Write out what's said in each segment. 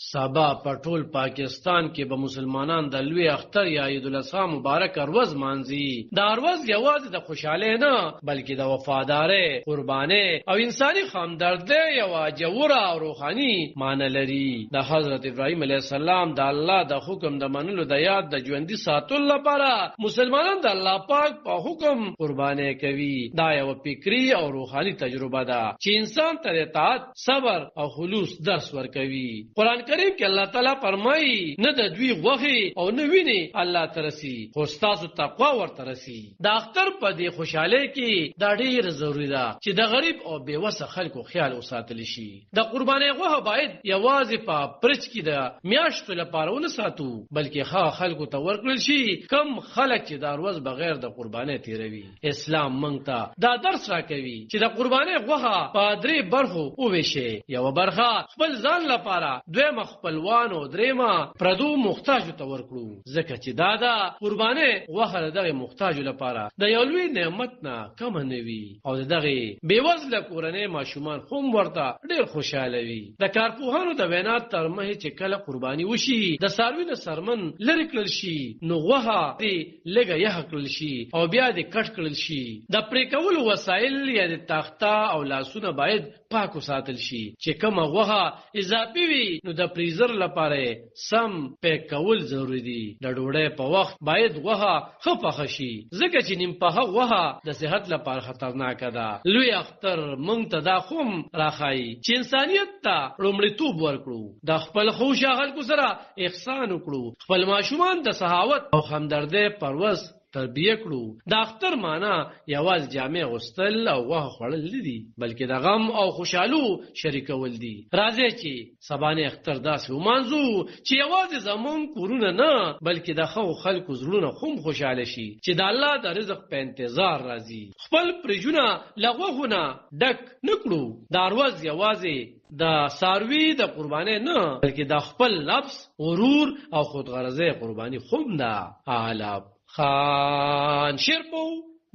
سبا په ټول پاکستان کې به مسلمانان د لوی اختر یا عید الاضحی مبارک ورځ مانځي. دا ورځ یوازې د خوشاله نه بلکې د وفادارۍ، قربانۍ او انساني همدردۍ یو جوړه او روحاني معنی لري. د حضرت ابراهیم علیه السلام د الله د حکم د منلو د یاد د ژوندۍ ساتلو لپاره مسلمانان د الله پاک په حکم قربانۍ کوي. دا یو فکری او روحاني تجربه ده چې انسان ته اطاعت، صبر او خلوص درس ورکوي. قرآن کریم کې الله تعالی فرمایي نه د دوی غوښې او نه ویني الله ترسي، خو ستاسو تقوا ورته رسي. د اختر په دې خوشحالۍ کې دا ډېر ضروري ده چې د غریب او بېوسه خلکو خیال وساتل شي. د قربانۍ غوښه باید یوازې په پرچ کې د میاشتو لپاره ونه ساتو بلکې ښه خلکو ته ورکړل شي کم خلک چې دا ورځ بغیر د قربانۍ تیروي. اسلام موږ ته دا درس راکوي چې د قربانۍ غوښه په 3 برخو وویشي. یو برخه خپل ځان لپاره، دویمه خپلوانو، دریمه پردو محتاجو ته ورکړو، ځکه چې دا د قربانۍ غوښه دغه محتاجو لپاره د یو لوی نعمت نه کم نه وي او دغه بیوزله کورنۍ ماشومان هم ورته ډېر خوشاله وي. د کارپوهانو د وینا تر مخې چې کله قرباني وشي د څاروي نه سرمن لرې کړل شي نو غوښه دې لږه یخه کړل شي او بیا دې کټ کړل شي. د پرې کولو وسایل یا د تخته او لاسونه باید پاک وساتل شي. چې کومه غوښه اضافي وي نو د فریزر لپاره سم پیک کول ضروري دي. د ډوډۍ په وخت باید غوښه ښه پخه شي ځکه چې نیم پخه غوښه د صحت لپاره خطرناکه ده. لوی اختر موږ ته دا هم راښایي چې انسانیت ته لومړیتوب ورکړو، د خپل خوږ خلکو سره احسان وکړو، خپل ماشومان د سخاوت او همدردۍ پر ورځ تربیه کړو. د اختر معنا یوازې جامې اغوستل او غوښه خوړل نه دي بلکې د غم او خوشحالو شریکول دي. راځئ چې سبانه اختر داسې ومانځو چې یوازې زموږ کورونه نه بلکې د ښو خلکو زړونه هم خوشحاله شي چې د الله د رزق په انتظار راځي. خپل پرېجونه له غوښو نه ډک نه کړو. دا ورځ یوازې د څاروي د قربانۍ نه بلکې د خپل نفس، غرور او خودغرضۍ قرباني هم ده. عالم خان شیرپو،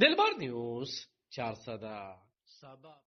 دلبر نیوز 400.